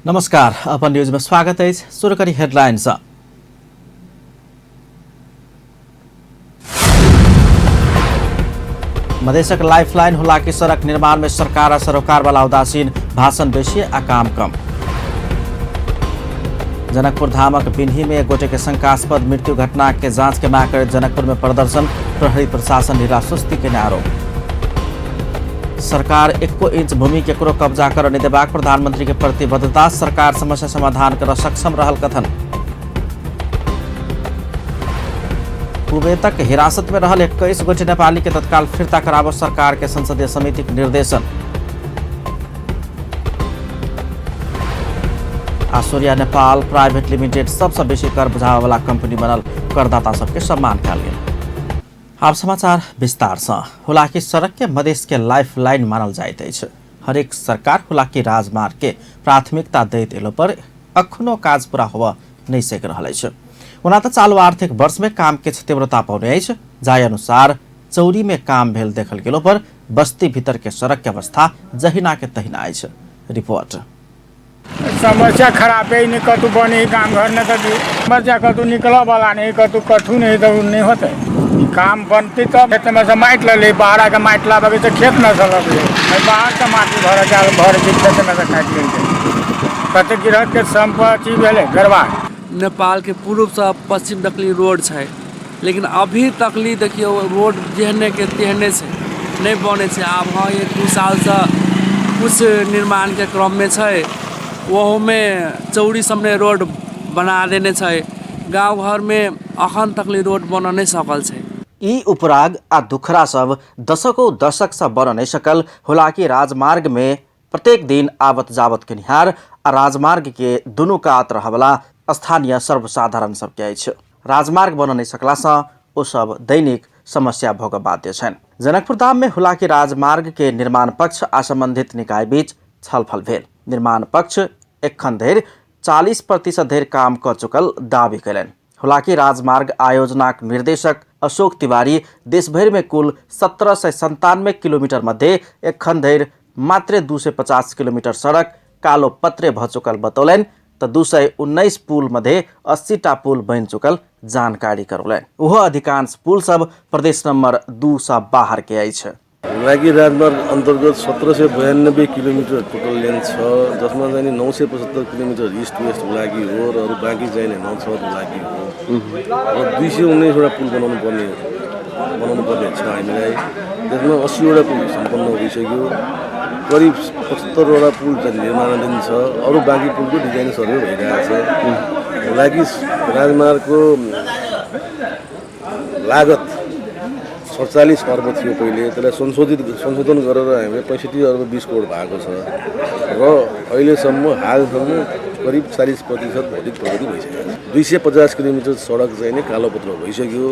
नमस्कार, अपन न्यूज में स्वागत है। सुरकरी हेडलाइन्स। मधेशक लाइफलाइन होला की सड़क निर्माण में सरकार और सरोकार वाला उदासीन, भाषण बेसी आ काम कम। जनकपुर धामक बिन्ही में एक गोटे के शंकास्पद मृत्यु घटना के जांच के मांग कर जनकपुर में प्रदर्शन, प्रहरी प्रशासन ढीला सुस्ती के आरोप। सरकार 1 इंच भूमि केकरो कब्जा कर नहीं देबाक प्रधानमंत्री के प्रतिबद्धता, सरकार समस्या समाधान कर सक्षम रहल कथन। कुवैतक हिरासत में रहल 21 गोटे नेपाली के तत्काल फिर्ता कराबो सरकार के संसदीय समिति के निर्देशन। आसूर्या नेपाल प्राइवेट लिमिटेड सबसे बेसी कर बुझावे वाला कंपनी बनल, करदाता सबके सम्मान कयल गेल। अब समाचार विस्तार से। हुलाकी सड़क के मधेश के लाइफ लाइन मानल जाइत अछि। हरेक सरकार हुलाकी राजमार्ग के प्राथमिकता दैत एलो पर अखनो काज पूरा होबा नहीं सक रहल अछि। ओना त चालू आर्थिक वर्ष में काम के तीव्रता पाउने अछि। जाय अनुसार चौरी में काम भेल देखल गेलो पर बस्ती भीतर के सड़क के अवस्था जहिना के तहिना अछि। रिपोर्ट। समस्या खराब है, नहीं कतु बने काम घर न कतु समस्या कतु निकला वाला नहीं, कतु कठू नहीं तो नहीं होते। काम बनती तब खेत में से माइट ले, बाहर के माइट ला बगे खेत न चलत है, बाहर के माटी भर के खेत में से काट लेते। कते गिरह के संपत्ति भेले गरबा। नेपाल के पूर्व से पश्चिम तकली रोड है, लेकिन अभी तकली देखियो रोड जेहने के तेहने से नहीं बने से। आब हाँ 1-2 साल से कुछ निर्माण के क्रम में है, वह में चौड़ी सबने रोड बना देने छै। गाँव घर में अखन तकली रोड बन नहीं सकल छै। ई उपराग आ दुखरा सब दशकों दशक से बन नहीं सकल। हुलाकी राजमार्ग में प्रत्येक दिन आवत जावत के निहार आ राजमार्ग के दुनू कात रहवला स्थानीय सर्वसाधारण सबके अछि। राजमार्ग बन नहीं सकला से ओ सब दैनिक समस्या भोग बाध्य छन्। जनकपुर धाम में हुलाकी राजमार्ग के निर्माण पक्ष आ संबंधित निकाय बीच छलफल भेल। निर्माण पक्ष एखन धरि 40% धरि काम क चुकल दावी कयलनि। हुलाकी राजमार्ग आयोजनाक निर्देशक अशोक तिवारी देशभर में कुल 1797 किलोमीटर मध्ये एखन धरि मात्र 250 किलोमीटर सड़क कालो पत्रे भ चुकल बतौलनि त 219 पुल मध्ये 80टा पुल बन चुकल जानकारी करौलनि। ओहो अधिकांश पुल सब प्रदेश नंबर 2 से बाहर के अछि। हुलाकी राजमार्ग अंतर्गत 1792 किलोमीटर टोटल लेन्थ छ, जसमा चाहिँ 975 किलोमीटर ईस्ट वेस्ट हुलाकी हो र अरू बाँकी चाहिँ 9 हुलाकी हो। र 219 वटा पुल बनाउनु पर्ने छ हामीलाई। त्यसमा 80 वटा पुल सम्पन्न भइसक्यो। करिब 75 वटा पुल चाहिँ निर्माणाधीन छ, अरू बाँकी पुलको डिजाइन सर्वे भइरहेछ। हुलाकी राजमार्गको लागत 47 अर्ब थियो पहिले, त्यसलाई संशोधन गरेर हामीले 65 अर्ब 20 करोड भएको छ र अहिलेसम्म हालसम्म करिब 40% भौतिक प्रगति भइसक्यो। 250 किलोमिटर सडक चाहिँ नै कालोपत्र भइसक्यो।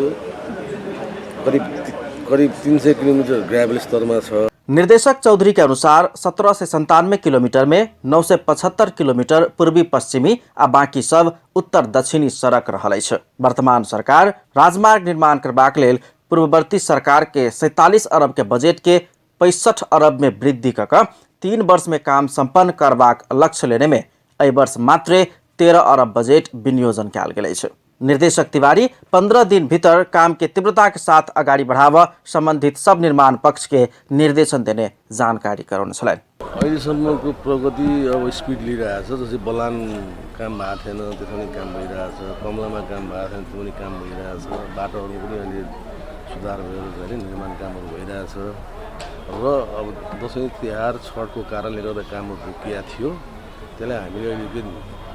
करिब 300 किलोमिटर ग्राभल स्तरमा छ। निर्देशक चौधरी के अनुसार 1797 किलोमीटर में 975 किलोमीटर पूर्वी पश्चिमी आ बाँकी सब उत्तर दक्षिणी सड़क रहल अछि। वर्तमान सरकार राजमार्ग निर्माण करबाक लेल पूर्ववर्ती सरकार के 47 अरब के बजट के 65 अरब में वृद्धि क 3 वर्ष में काम संपन्न करबाक लक्ष्य लेने में एहि वर्ष मात्र 13 अरब बजट विनियोजन कयल गेल अछि। निर्देशक तिवारी 15 दिन भीतर काम के तीव्रता के साथ अगाडि बढ़ाव संबंधित सब निर्माण पक्ष के निर्देशन देने जानकारी कराउन छलनि। अहिलेसम्मको प्रगति अब स्पिड लिइरहेछ। जस्तै बलान काम भएको थिएन, त्यसमा पनि काम भइरहेछ। कमलामा काम भएको थिएन, त्यो पनि काम भइरहेछ। बाटोहरू पनि अहिले सुधार भएर निर्माण कामहरू भइरहेछ र अब दसैँ तिहार छठको कारणले गर्दा कामहरू रोकिया थियो। त्यसलाई हामीले अहिले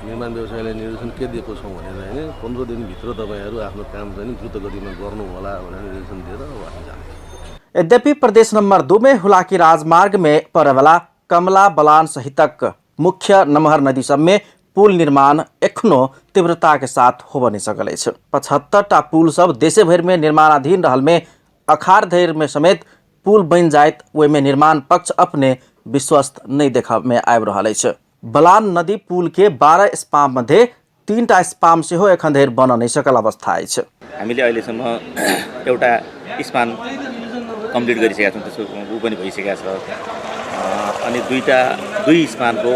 निर्माण व्यवसायलाई निर्देशन के दिएको छौँ भने चाहिँ 15 दिनभित्र तपाईँहरू आफ्नो काम चाहिँ द्रुत गतिमा गर्नु होला भनेर निर्देशन दिएर हामी जान्छौँ। यद्यपि प्रदेश नंबर 2 में हुलाकी राजमार्ग में पड़ेवाला कमला बलान सहितक मुख्य नमहर नदी सब में पुल निर्माण एखनो तीव्रता के साथ हो नहीं सकल अछि। 75टा पुल सब देशे भर में निर्माणाधीन रहल में अखाड़ धैर्य में समेत पुल बन जायत ओहि में निर्माण पक्ष अपने विश्वस्त नहीं देखा में आबि रहल अछि। बलान नदी पुल के 12 स्पाम मध्ये 3टा स्पाम से हो एखन धरि बन नहीं सकल अवस्था अछि। हामीले अहिलेसम्म एउटा स्पान कम्प्लिट गरिसकेका छौँ, त्यसको उ पनि भइसकेको छ। अनि दुई स्पानको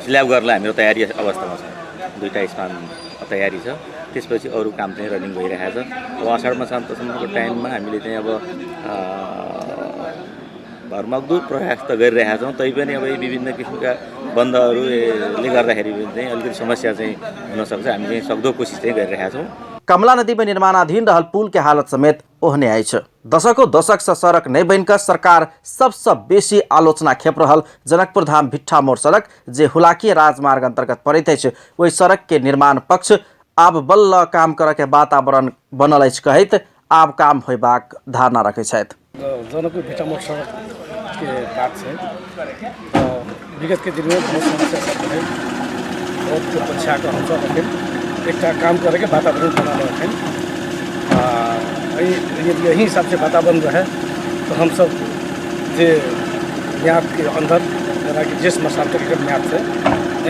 स्ल्याब गर्नलाई हाम्रो तयारी अवस्थामा छ। 2टा स्पान तयारी छ। त्यसपछि अरू काम चाहिँ रनिङ भइरहेको छ। अब असाढ मसान्तसम्मको टाइममा हामीले चाहिँ अब भरमग्दुर प्रयास त गरिरहेका छौँ। तैपनि अब यी विभिन्न किसिमका बन्दहरूले गर्दाखेरि चाहिँ अलिकति समस्या चाहिँ हुनसक्छ। हामी चाहिँ सक्दो कोसिस चाहिँ गरिरहेका छौँ। कमला नदी में निर्माणाधीन रहल पुल के हालत समेत ओहने आइछ। दशकों दशक से सड़क नहीं बनकर सरकार सबसे बेसी आलोचना खेप रहल जनकपुर धाम भिट्ठा मोड़ सड़क जे हुलाकी राजमार्ग अंतर्गत पड़ैत अछि, वही सड़क के निर्माण पक्ष आब बल्ल काम करे के वातावरण बनल अछि कहैत आब काम होयबाक धारणा रखै छथि। जनकपुर भिट्ठा मोड़ सड़क के बात से विगत के दिन में बहुत समस्या सब है। बहुत परीक्षा का हम सब एक काम करे के वातावरण बना रहे हैं। यदि यही हिसाब से वातावरण रहे तो हम सब जे म्याद के अंदर जरा कि जिस मसाल तक म्याद से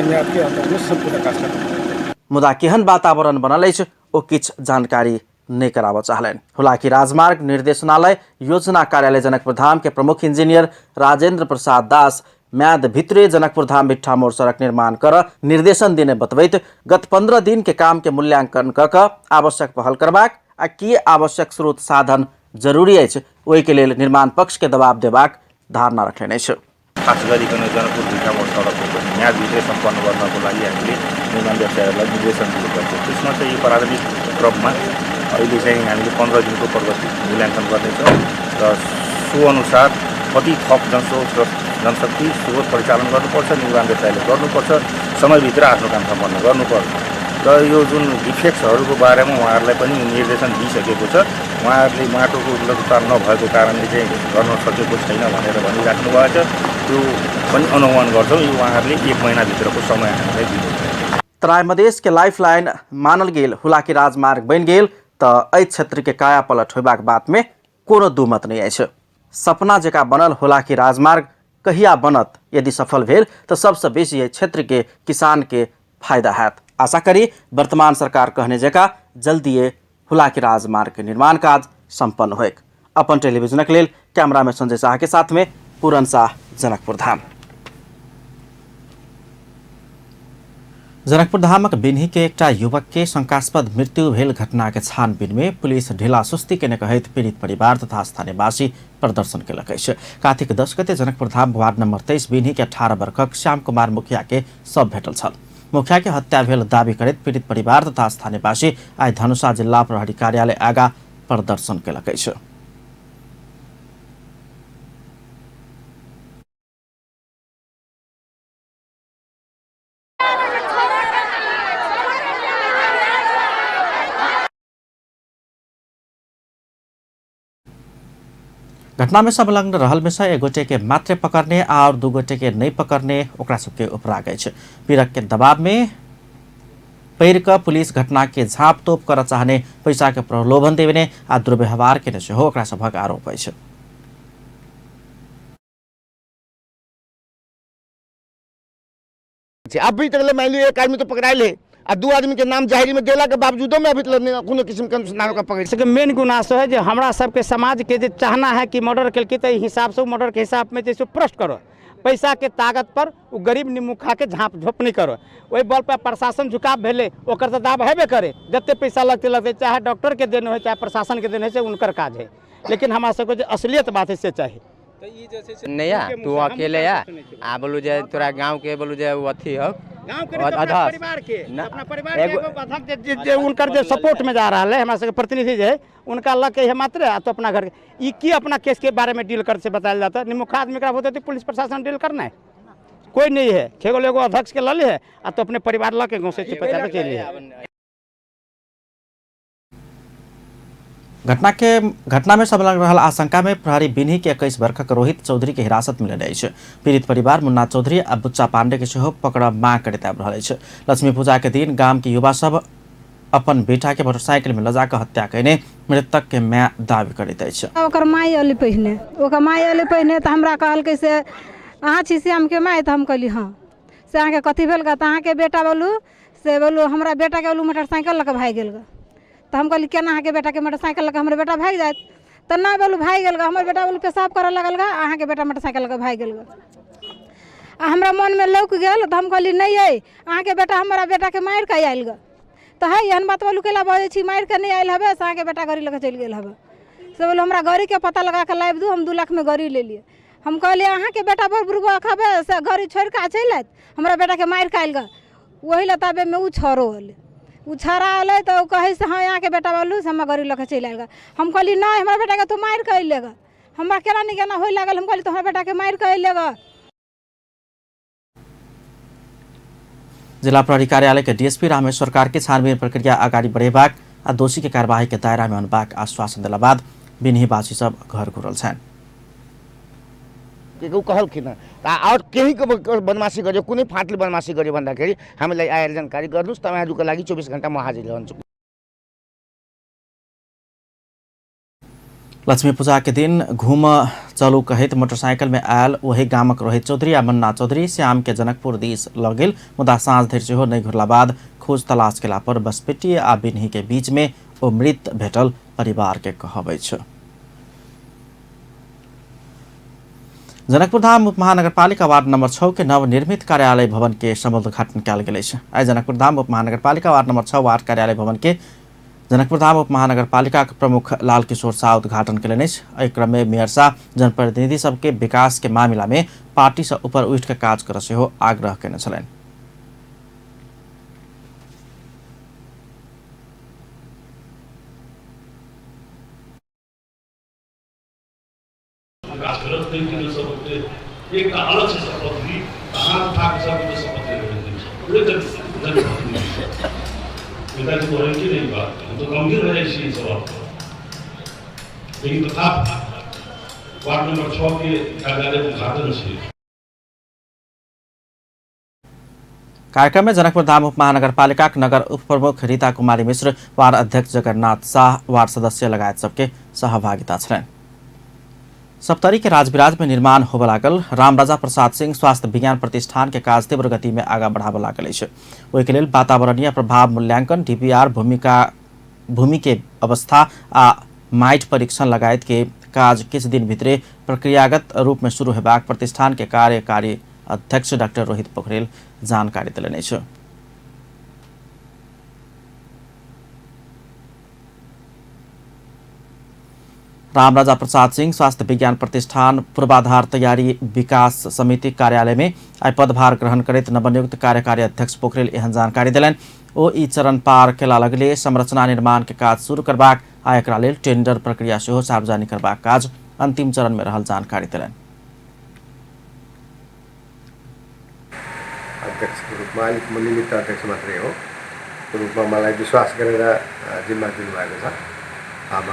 म्याद के अंदर में सब पूरा काज कर मुदा केहन वातावरण बनल अछि ओ किछ जानकारी नहीं कराबऽ चाहलनि। हुलाकी राजमार्ग निर्देशनालय योजना कार्यालय जनकपुर धाम के प्रमुख इंजीनियर राजेंद्र प्रसाद दास म्याद भित्रे जनकपुर धाम भिट्ठा मोड़ सड़क निर्माण कर निर्देशन देने बतबैत गत 15 दिन के काम के मूल्यांकन क आवश्यक पहल करबाक आ की आवश्यक स्रोत साधन जरूरी अछि ओहि के लेल निर्माण पक्ष के दबाव देबाक धारणा रखने अछि। खास गरिकन जनकपुर भिट्ठा मोड़ सडकको म्याद भित्रै सम्पन्न गर्नको लागि हामीले निर्माण व्यवसायहरूलाई निर्देशन दिनुपर्छ। त्यसमा चाहिँ यो प्रारम्भिक क्रममा अहिले चाहिँ हामीले 15 दिनको प्रगति मूल्याङ्कन गर्नेछौँ र सो अनुसार कति थप जनशक्ति स्रोत परिचालन गर्नुपर्छ, निर्माण व्यवसायले गर्नुपर्छ, समयभित्र आफ्नो काम सम्पन्न गर्नुपर्छ र यो जुन डिफेक्ट्सहरूको बारेमा उहाँहरूलाई पनि निर्देशन दिइसकेको छ। उहाँहरूले माटोको उपलब्धता नभएको कारणले चाहिँ गर्न सकेको छैन भनेर भनिराख्नु भएको छ। त्यो पनि अनुमान गर्छौँ। यो उहाँहरूले 1 महिनाभित्रको समय हामीलाई दिनुहुन्छ। तराई मधेश के लाइफलाइन मानल गेल हुलाकी राजमार्ग बन गेल त एहि क्षेत्र के काया पलट होबाक बात में कोनो दुमत नहीं अछि। सपना जका बनल हुलाकी राजमार्ग कहिया बनत, यदि सफल भेल तो सबसे बेसी एहि क्षेत्र के किसान के फायदा हैत। आशा करी वर्तमान सरकार कहने जका जल्दी हुलाकी राजमार्ग के निर्माण काज संपन्न होएक। अपन टेलीविजन के लेल कैमरा में संजय शाह के साथ में पूरन शाह, जनकपुर धाम। जनकपुर धामक बिन्ही के एकटा युवक के शंकास्पद मृत्यु भेल घटना के छानबीन में पुलिस ढिला सुस्ती केने कहैत पीड़ित परिवार तथा स्थानीयवासी प्रदर्शन केलक अछि। कार्तिक 10 गते जनकपुर धाम वार्ड नंबर 23 बिन्ही के 18 वर्षक श्याम कुमार मुखिया के शव भेटल छल। मुखिया के हत्या भेल दावी करैत पीड़ित परिवार तथा स्थानीयवासी आइ धनुषा जिला प्रहरी कार्यालय आगा प्रदर्शन केलक अछि। घटना में संलग्न रहल में से 1 गोटे के मात्र पकड़ने और 2 गोटे के नहीं पकड़ने ओकरा सबके उपरा गए छै। पीड़क के दबाव में पैर क पुलिस घटना के झाँप तोप कर चाहने, पैसा के प्रलोभन देने आ दुर्व्यवहार केने सेहो ओकरा सभक आरोप अछि। अभी तक मान लो 1 आदमी तो पकड़ाइल है आ 2 आदमी के नाम जाहिर में देला के बावजूदो में अभी तक कोनो किस्म के अनुसंधान का पकड़ सके। मेन गुनाह है जो हमरा सबके समाज के चाहना है कि मर्डर के तो हिसाब से मर्डर के हिसाब में जैसे प्रश्न करो, पैसा के ताकत पर वो गरीब निमुखा के झाँप झोप नहीं करो। वही बल पर प्रशासन झुकाव भेले ओकर तो दाब हेबे करे, जते पैसा लगते चाहे डॉक्टर के देने हो चाहे प्रशासन के देने से उनकर काज है। लेकिन हमारा सबको जो असलियत बात है से चाहिए नहीं तू अकेले आ बोलू जे तोरा गांव के बोलू जे अथी हो गांव के परिवार के अपना परिवार के अध्यक्ष जे उनकर जे सपोर्ट में जा रहा है हमारे सबके प्रतिनिधि जे उनका लग के है मात्र तो अपना घर ई की अपना केस के बारे में डील कर से बताया जाता है। निमुखा आदमी का होता है तो पुलिस प्रशासन डील करना है कोई नहीं है। केवल एगो अध्यक्ष के लले है तो अपने परिवार ला के गाँव से पचा के चलिए। घटना में संलग्न रहल आशंका में प्रहरी बिन्ही के 21 वर्षक रोहित चौधरी के हिरासत में लेने अछि। पीड़ित परिवार मुन्ना चौधरी आ बुच्चा पांडे के सेहो पकड़ मांग करैत आबि रहल अछि। लक्ष्मी पूजा के दिन गांव के युवा सब अपन बेटा के मोटरसाइकिल में लजा के हत्या कयने मृतक के माय दावी करैत अछि। ओकर माय अली पहिने त हमरा कहलकै से अहाँ छी श्याम के माय, त हम कहली हां से अहाँ के कथि भेल ग, त अहाँ के बेटा बोलू हमरा बेटा के बोलू मोटरसाइकिल लके भाग गेल ग। तो हम कहली केना अहाँ के बेटा के मोटरसाइकिल लगे हमर बेटा भाग जाए, तो ना बोलू भाग गेल ग। हमर बेटा बोलू पेशाब करे लगल ग, अहाँ के बेटा मोटरसाइकिल लगे भाग गेल ग। हमरा मन में लौक गया तो हम कहली नहीं है अहाँ के बेटा हमारा बेटा के मार के आयल ग तो है एहन बात बोलू केला बजे छी मार के नहीं आयल हबे से अहाँ के बेटा गाड़ी लेके चल गेल हबे से बोलो हमरा गाड़ी के पता लगा के लाइव दू हम 2 लाख में गाड़ी ले लिए हम कहलिए अहाँ के बेटा बड़ बुरबा खबे से गाड़ी छोड़ के चल आत हमरा बेटा के मार के आयल ग वही लताबे में उ छोरो होले उ छाड़ा अल तो कहे से हाँ यहाँ के बेटा बोलू से हम गाड़ी लेके चल आएगा हम कहली ना हमारा बेटा के तो मार के अलेगा हमरा केना नहीं केना होय लागल हम कहली तो हमारा बेटा के मार के अलेगा। जिला प्रहरी कार्यालय के डीएसपी रामेश्वर कार्की छानबीन प्रक्रिया अगाडि बढ़ेबाक आ दोषी के कार्यवाही के दायरा में अनबाक आश्वासन देला बाद बिन्हीवासी सब घर घुरल छन्। कहलखिन और केही को बदमाशी गर्यो कुनै फाटले बदमाशी गर्यो भन्दाखेरि हामीलाई आएर जानकारी गर्नुस् तपाईहरुको लागि 24 घण्टा म हाजिर रहन्छु। लक्ष्मी पूजा के दिन घूम चलू कहित मोटरसाइकिल में आयल वही गामक रोहित चौधरी आ मन्ना चौधरी श्याम के जनकपुर दिस ल गेल मुदा साँझ धरि सेहो नहि घुरला बाद खोज तलाश केला पर बसपेटी आ बिन्ही के बीच में ओ मृत भेटल परिवार के कहबै छ। जनकपुर धाम उपमहानगरपालिका वार्ड नंबर 6 के नवनिर्मित कार्यालय भवन के समूल उद्घाटन कयल गेल छै। आइ जनकपुर धाम उपमहानगरपालिका वार्ड नंबर 6 वार्ड कार्यालय भवन के जनकपुर धाम उपमहानगरपालिका के प्रमुख लाल किशोर शाह उद्घाटन कयलनि। एहि क्रम में मेयर शाह जनप्रतिनिधि सबके विकास के मामला में पार्टी से ऊपर उठ के काज कर सेहो आग्रह कयने छलनि। एक अलग से शपथ ली पिताजी बोले कि नहीं बात तो गंभीर है इसी सवाल लेकिन तथा वार्ड नंबर 6 के कार्यालय उद्घाटन से कार्यक्रम में जनकपुर धाम उपमहानगरपालिका नगर उप प्रमुख रीता कुमारी मिश्र, वार्ड अध्यक्ष जगन्नाथ शाह, वार्ड सदस्य लगायत सबके सहभागिता छन्। सप्तरी के राजविराज में निर्माण होबे लागल रामराजा प्रसाद सिंह स्वास्थ्य विज्ञान प्रतिष्ठान के काज तीव्र गति में आगा बढ़ाबे लागल अछि। ओहि के लेल वातावरणीय प्रभाव मूल्यांकन, डीपीआर, भूमि के अवस्था आ माइट परीक्षण लगायत के काज किछु दिन भित्रे प्रक्रियागत रूप में शुरू हेबाक प्रतिष्ठान के कार्यकारी अध्यक्ष डाक्टर रोहित पोखरेल जानकारी देलनि अछि। रामराजा प्रसाद सिंह स्वास्थ्य विज्ञान प्रतिष्ठान पूर्वाधार तैयारी विकास समिति कार्यालय में आई पदभार ग्रहण करैत नवनियुक्त कार्यकारी अध्यक्ष पोखरेल एहन जानकारी देलनि। ओ ई चरण पार केला लगले संरचना निर्माण के काज शुरू करबाक आ एकरा लेल टेंडर प्रक्रिया सेहो सार्वजनिक करबाक काज अंतिम चरण में रहल जानकारी देलनि। अध्यक्षको रूपमा अलिक म निमित्त अध्यक्ष मात्रै हो त्यो रूपमा मलाई विश्वास गरेर जिम्मा दिनुभएको छ। अब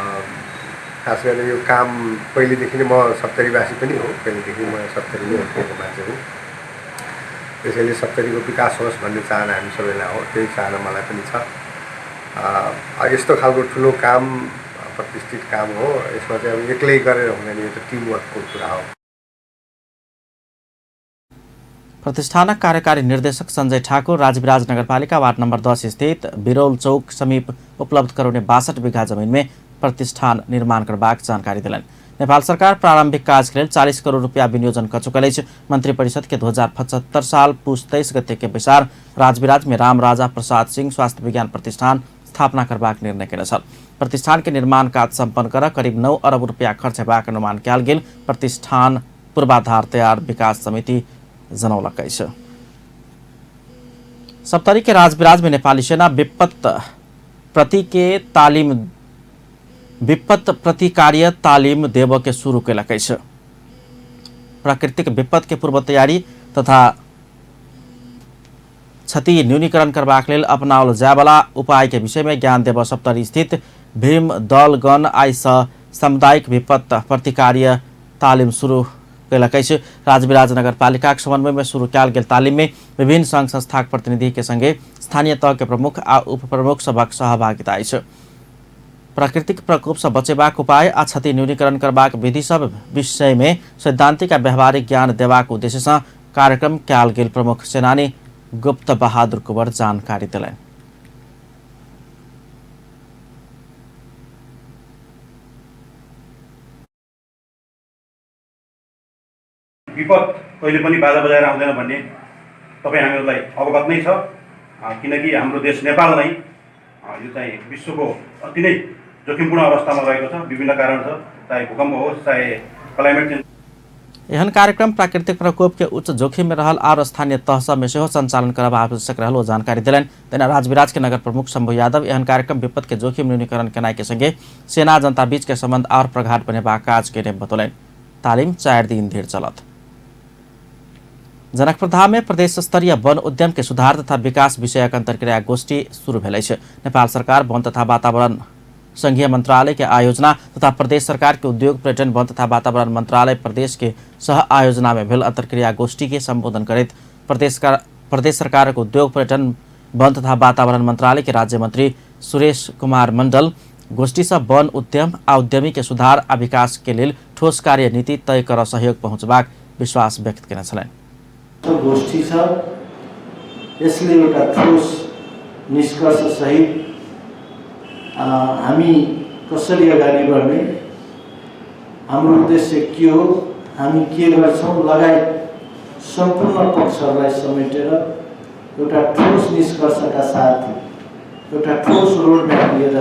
खास गरेर यो काम पहिलेदेखि नै म सप्तरीवासी पनि हो, पहिलेदेखि म सप्तरी नै हुर्केको मान्छे हो। त्यसैले सप्तरीको विकास होस् भन्ने चाहना हामी सबैलाई हो, त्यही चाहना मलाई पनि छ। यस्तो खालको ठुलो काम प्रतिष्ठित काम हो, यसमा चाहिँ अब एक्लै गरेर हुँदैन, यो त टिमवर्कको कुरा हो। प्रतिष्ठानक कार्यकारी निर्देशक संजय ठाकुर राजविराज नगरपालिका वार्ड नंबर 10 स्थित बिरौल चौक समीप उपलब्ध कराउने 62 बीघा जमीन में प्रतिष्ठान निर्माण करबाक जानकारी दिलनि। नेपाल सरकार प्रारंभिक काज के लिए 40 करोड़ रुपया विनियोजन कर चुकल अछि। मंत्री परिषद के 2075 साल पुस 23 गते के विचार राजविराज में रामराजा प्रसाद सिंह स्वास्थ्य विज्ञान प्रतिष्ठान स्थापना करबाक निर्णय कयने छल। प्रतिष्ठान के निर्माण काज संपन्न कर करीब 9 अरब रुपया खर्च हेबाक अनुमान कयल गेल प्रतिष्ठान पूर्वाधार तैयार विकास समिति जनौलक अछि। सप्तरी के राजविराज में नेपाली सेना विपत्त प्रतिकार्य तालिम देव के शुरू कयलक अछि। प्राकृतिक विपत्त के पूर्व तैयारी तथा क्षति न्यूनीकरण करबाक लेल अपनाओल जाय वाला उपाय के विषय में ज्ञान देव सप्तरी स्थित भीम दलगण आई सामुदायिक विपत्त प्रतिकार्य तालिम शुरू कयलक अछि। राजविराज नगरपालिका के समन्वय में शुरू कयल गेल तालिम में विभिन्न संघ संस्थाक प्रतिनिधि के संगे स्थानीय तह के प्रमुख आ उप प्रमुख सभक सहभागिता अछि। प्राकृतिक प्रकोप से बचेबाक उपाय आ क्षति न्यूनीकरण करबाक विधि सब विषय में सैद्धांतिक आ व्यवहारिक ज्ञान देबाक उद्देश्य से कार्यक्रम कयल गेल प्रमुख सेनानी गुप्त बहादुर कुंवर जानकारी देलनि। विपत्त कहिले पनि बाजा बजाएर आउँदैन भन्ने तपाईँ हामीहरूलाई अवगत नै छ, किनकि हाम्रो देश नेपाल नै यो चाहिँ विश्वको अति नै जोखिमपूर्ण अवस्थामा रहेको छ। विभिन्न कारण छ, चाहे भूकम्प होस्, चाहे क्लाइमेट चेन्ज। एहन कार्यक्रम प्राकृतिक प्रकोप के उच्च जोखिम में रहल और स्थानीय तह सब में सेहो संचालन करब आवश्यक रहल जानकारी दिलन। तेना राजविराज के नगर प्रमुख शंभु यादव एहन कार्यक्रम विपद के जोखिम न्यूनीकरण केनाई के संगे सेना जनता बीच के संबंध और प्रगाढ़ बनेबा काज के बतौलन। तालीम 4 दिन धरि चलत। जनकपुर धाम में प्रदेश स्तरीय वन उद्यम के सुधार तथा विकास विषयक अंतर्क्रिया गोष्ठी शुरू भेलै छै। नेपाल सरकार वन तथा वातावरण संघीय मंत्रालय के आयोजना तथा प्रदेश सरकार के उद्योग पर्यटन वन तथा वातावरण मंत्रालय प्रदेश के सह आयोजना में भेल अंतर्क्रिया गोष्ठी के संबोधन करते प्रदेश सरकार के उद्योग पर्यटन वन तथा वातावरण मंत्रालय के राज्य मंत्री सुरेश कुमार मंडल गोष्ठी से वन उद्यम आ उद्यमी के सुधार आ विकास के लिए ठोस कार्य नीति तय कर सहयोग पहुंचबाक विश्वास व्यक्त केने छलनि। गोष्ठी छ, यसले एउटा ठोस निष्कर्ष सहित हामी कसरी अगाडि बढ्ने, हाम्रो उद्देश्य के हो, हामी के गर्छौं लगायत सम्पूर्ण पक्षहरूलाई समेटेर एउटा ठोस निष्कर्षका साथ एउटा ठोस रोडम्याप लिएर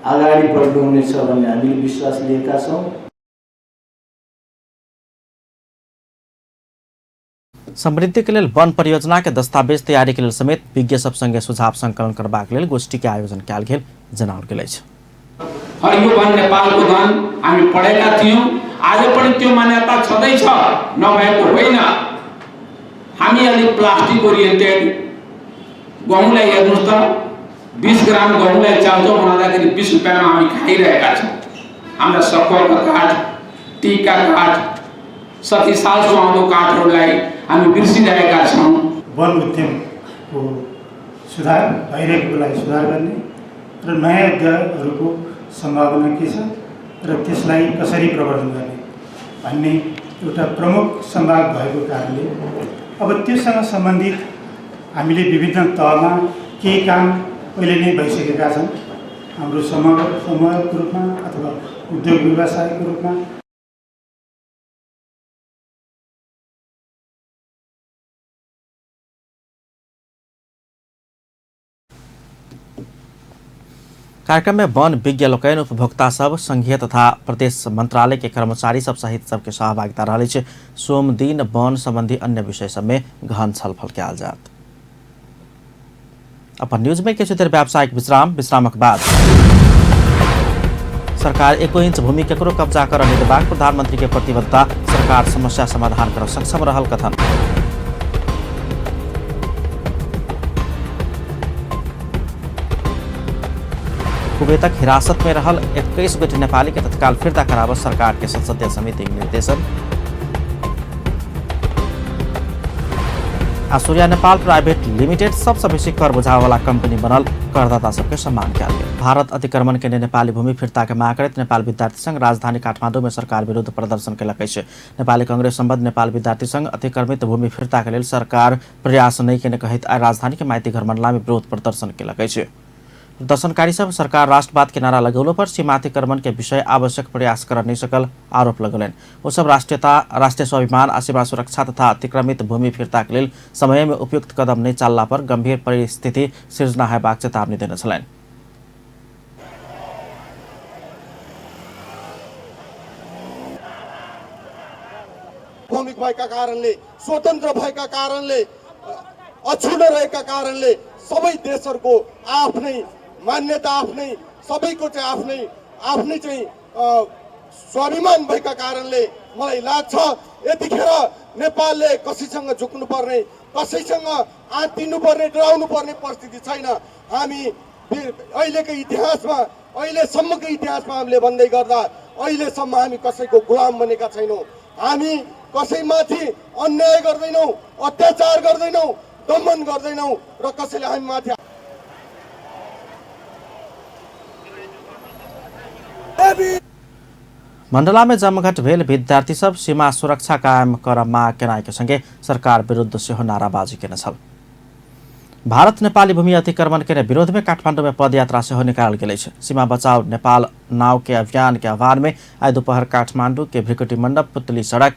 अगाडि बढ्नुहुनेछ भन्ने हामीले विश्वास लिएका छौं। समृद्धि के लिए वन परियोजना के दस्तावेज तैयारी के लिए समेत विज्ञ सब संगे सुझाव संकलन करबाक लेल गोष्ठी के आयोजन कयल गेल जनाओल गेल अछि। हरियो वन नेपालको धन हामी पढेका थियौं, आज पनि त्यो मान्यता छँदै छ, नभएको होइन। हामी अलि प्लास्टिक ओरिएन्टेड गहुँलाई हेर्नुस् त, 20 ग्राम गहुँलाई चाउचाउ बनाउँदाखेरि 20 रुपैयाँमा हामी खाइरहेका छौं। हाम्रा सखुवाका काठ, टीका काठ, सती साल सुहाउँदो काठहरूलाई हामी बिर्सिरहेका छौं। वन उद्यमको सुधार भइरहेको लागि सुधार गर्ने र नयाँ उद्योगहरूको सम्भावना के छ र त्यसलाई कसरी प्रवर्धन गर्ने भन्ने एउटा प्रमुख संवाद भएको कारणले अब त्यससँग सम्बन्धित हामीले विभिन्न तहमा केही काम पहिले नै भइसकेका छन्। हाम्रो समूहको रूपमा अथवा उद्योग व्यवसायको रूपमा कार्यक्रम में वन विज्ञ लोकैन, उपभोक्ता सब, संघीय तथा प्रदेश मंत्रालय के कर्मचारी सब सहित सबके सहभागिता रही है। सोम दिन वन संबंधी अन्य विषय सब में गहन छलफल कयल जात। अपन न्यूज में किछु देर व्यावसायिक विश्रामक बाद सरकार 1 इंच भूमि केकरो कब्जा कर नहीं देबाक प्रधानमंत्री के प्रतिबद्धता, सरकार समस्या समाधान कर सक्षम रहल कथन। कुवेतक हिरासत में रहल 21 गोटे नेपाली के तत्काल फिर्ता कराव सरकार के संसदीय समिति के निर्देशन। सूर्या नेपाल प्राइवेट लिमिटेड सबसे बेसी कर बुझावे वाला कंपनी बनल, करदाता सबके सम्मान कयल गेल। भारत अतिक्रमण के नेपाली भूमि फिर्ता के मांग करैत नेपाल विद्यार्थी संघ राजधानी काठमाडौँ में सरकार विरुद्ध प्रदर्शन केलक अछि। नेपाली कांग्रेस संबद्ध नेपाल विद्यार्थी संघ अतिक्रमित भूमि फिर्ता के लेल सरकार प्रयास नहीं केने कहैत आइ राजधानी के माइती घर मंडला में विरोध प्रदर्शन केलक अछि। प्रदर्शनकारी सब सरकार राष्ट्रवाद के नारा लगौलो पर सीमा अतिक्रमण के विषय आवश्यक प्रयास कर नहीं सकल आरोप लगौलन। वो सब राष्ट्रीयता, राष्ट्रीय स्वाभिमान आ सीमा सुरक्षा तथा अतिक्रमित भूमि फिर्ता के लेल समय में उपयुक्त कदम नहीं चलला पर गंभीर परिस्थिति सृजना हेबाक चेतावनी देने छलैन। भूमिक भएका कारणले, स्वतन्त्र भएका कारणले, अछुट रहेका कारणले सबै देशहरूको आफ्नै मान्यता, आफ्नै सबैको चाहिँ आफ्नै चाहिँ स्वाभिमान भएका कारणले मलाई लाग्छ यतिखेर नेपालले कसैसँग झुक्नु पर्ने, कसैसँग आत्तिनु पर्ने, डराउनु पर्ने परिस्थिति छैन। हामी अहिलेको इतिहासमा, अहिलेसम्मको इतिहासमा हामीले भन्दै गर्दा अहिलेसम्म हामी कसैको गुलाम बनेका छैनौँ। हामी कसैमाथि अन्याय गर्दैनौँ, अत्याचार गर्दैनौँ, दमन गर्दैनौँ र कसैले हामी माथि मंडला में जमघट भेल विद्यार्थी सब सीमा सुरक्षा कायम कर माग केनाई के संगे सरकार विरुद्ध सेहो नाराबाजी केने छल। भारत नेपाली भूमि अतिक्रमण के विरोध में काठमाडौँ में पदयात्रा सेहो निकालल गेल अछि। सीमा बचाओ नेपाल नाव के अभियान के आह्वान में आज दोपहर काठमाडौँ के भ्रिकुटी मंडप, पुतली सड़क,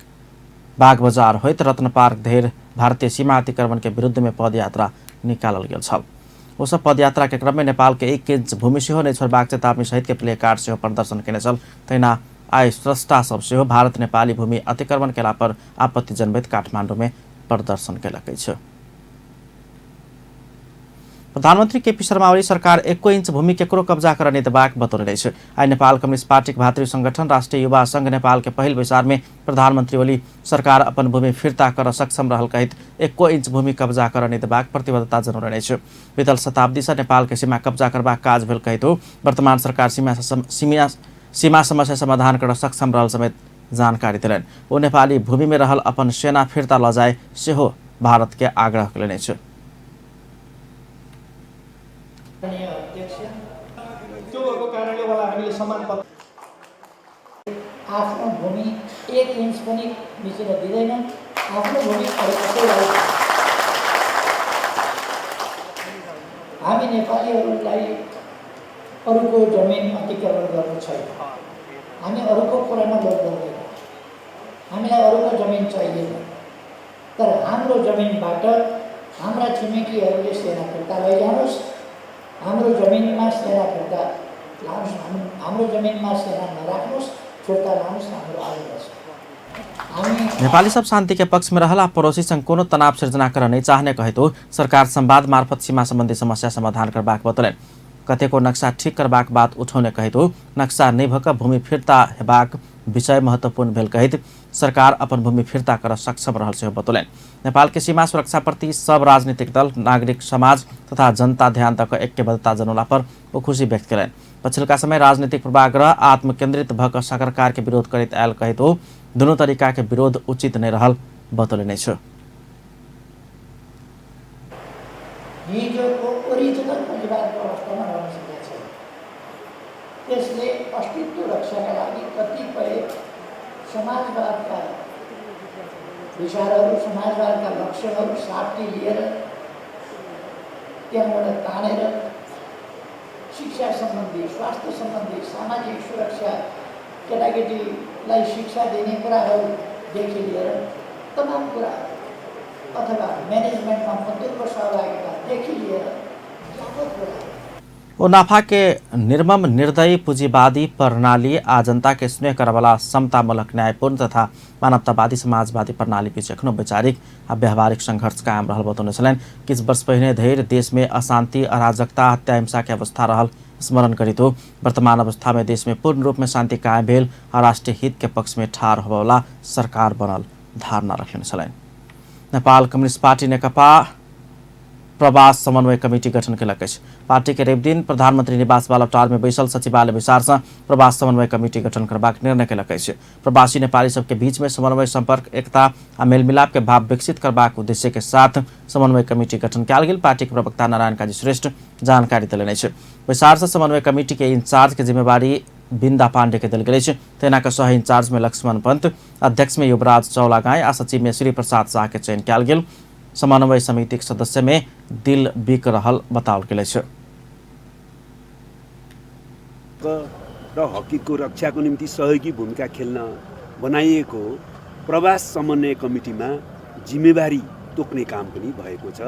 बाग बजार होइत रत्न पार्क धेर भारतीय सीमा अतिक्रमण के विरुद्ध में पद यात्रा निकालल गेल छल। उस पद यात्रा के क्रम में नेपाल के 1 इंच भूमि सेहो नहीं छोड़बाक चेतावनी सहित के प्ले कार्ड सेहो प्रदर्शन केने छल। तैना आय स्रष्टा सब सेहो भारत नेपाली भूमि अतिक्रमण केला पर आपत्ति जन्मित काठमाडौँ में प्रदर्शन केलकै छ। प्रधानमन्त्री केपी शर्मा ओली सरकार 1 इंच भूमि केकरो कब्जा करने देबाक बतौले छ। आई नेपाल कम्युनिस्ट पार्टीक भातृ संगठन राष्ट्रिय युवा संघ नेपाल के पहिल बैसार में प्रधानमंत्री ओली सरकार अपन भूमि फिर्ता कर सक्षम रहल कहित 1 इंच भूमि कब्जा करने देबाक प्रतिबद्धता जनाउने छ। बीतल शताब्दी से नेपाल के सीमा कब्जा करबाक काज भेल कहित वर्तमान सरकार सीमा समस्या समाधान कर सक्षम रहल समेत जानकारी दिलैन। ओ नेपाली भूमि में रहल अपन सेना फिर्ता लजाए सेहो भारत के आग्रह कयलनि छ। आफ्नो भूमि 1 इंच पनि मिचेर दिँदैन। आफ्नो भूमि हामी नेपालीहरूलाई अरूको जमिन अतिक्रमण गर्नु छैन। हामी अरूको कुरामा लोभ गर्दैन। हामीलाई अरूको जमिन चाहिएन। तर हाम्रो जमिनबाट हाम्रा छिमेकीहरूले सेना फिर्ता लैजानुहोस्। हाम्रो जमिनमा सेना फिर्ता लानुहोस्। हाम्रो जमिनमा सेना नराख्नुहोस्। फिर्ता लानुहोस्। हाम्रो आग्रह छ। नेपाली सब शान्ति के पक्ष में रहला पड़ोसी संग कोनो तनाव सिर्जना कर नहीं चाहने कहे तो सरकार संवाद मार्फत सीमा संबंधी समस्या समाधान करबाक बतौलन। कतेको नक्शा ठीक करबाक बात उठाउने कहे तो नक्शा नहीं भक भूमि फिर्ता हेबाक विषय महत्वपूर्ण भेल कहित सरकार अपन भूमि फिर्ता कर सक्षम रहल सेहो बतौलन। नेपाल के सीमा सुरक्षा प्रति सब राजनीतिक दल, नागरिक समाज तथा जनता ध्यान तक ऐक्यबद्धता जनौला पर वो खुशी व्यक्त करें। पछिल्का समय राजनीतिक पूर्वाग्रह आत्मकेन्द्रित भक सरकार के विरोध करित आयल कहे तो दोनों तरीका के विरोध उचित नहीं रहल बतौले छ। हिजोको ओरिजिनल पुँजीवादको अवस्थामा रहन सकेको छैन। त्यसले अस्तित्व रक्षाका लागि कतिपय समाजवादका विचारहरू, समाजवादका लक्ष्यहरू साथी लिएर त्यहाँबाट तानेर शिक्षा सम्बन्धी, स्वास्थ्य सम्बन्धी, सामाजिक सुरक्षा, केटाकेटीलाई शिक्षा दिने कुराहरूदेखि लिएर तमाम कुरा अथवा मैनेजमेंटमा मजदुरको सहभागितादेखि लिएर व्यापक कुरा ओ नाफा के निर्मम निर्दयी पुँजीवादी प्रणाली आ जनता के स्नेह करवाला समतामूलक न्यायपूर्ण तथा मानवतावादी समाजवादी प्रणाली बीच एखनो वैचारिक आ व्यावहारिक संघर्ष कायम रहल बतौने छलैन। किछ वर्ष पहिने धरि देश में अशांति, अराजकता, हत्या, हिंसा के अवस्था रहल स्मरण करित वर्तमान अवस्था में देश में पूर्ण रूप में शांति कायम भेल आ राष्ट्रीय हित के पक्ष में ठाड़ होबला सरकार बनल धारणा रखने छलैन। नेपाल कम्युनिस्ट पार्टी नेकपा प्रवास समन्वय कमिटी गठन केलक अछि। पार्टी के रवि दिन प्रधानमंत्री निवास बालुवाटार में बैसल सचिवालय विचार से प्रवास समन्वय कमिटी गठन करबाक निर्णय केलक अछि। प्रवासी नेपाली सबके बीच में समन्वय, संपर्क, एकता आ मेलमिलाप के भाव विकसित करबाक उद्देश्य के साथ समन्वय कमिटी गठन कयल गेल पार्टी के प्रवक्ता नारायण काजी श्रेष्ठ जानकारी देलनि अछि। विचार से समन्वय कमिटी के इंचार्ज के जिम्मेवारी बिंदा पांडे के देल गेल अछि। तेना के सह इंचार्ज में लक्ष्मण पंत, अध्यक्ष में युवराज चौलागाई आ सचिव में श्री प्रसाद शाह के चयन कयल गेल। समन्वय समिति के सदस्य में दिल बिक रहल बताओल गेल छ। र हकीको रक्षाको निम्ति सहयोगी भूमिका खेल्न बनाइएको प्रवास समन्वय कमिटीमा जिम्मेवारी तोक्ने काम पनि भएको छ।